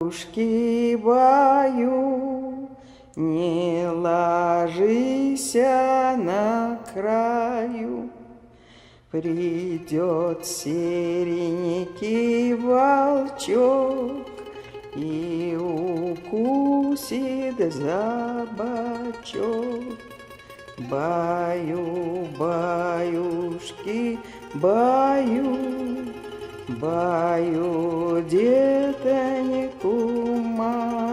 Ушки баю, не ложися на краю. Придет серенький волчок и укусит за бочок. Баю, баюшки, баю, баю детоньку мою.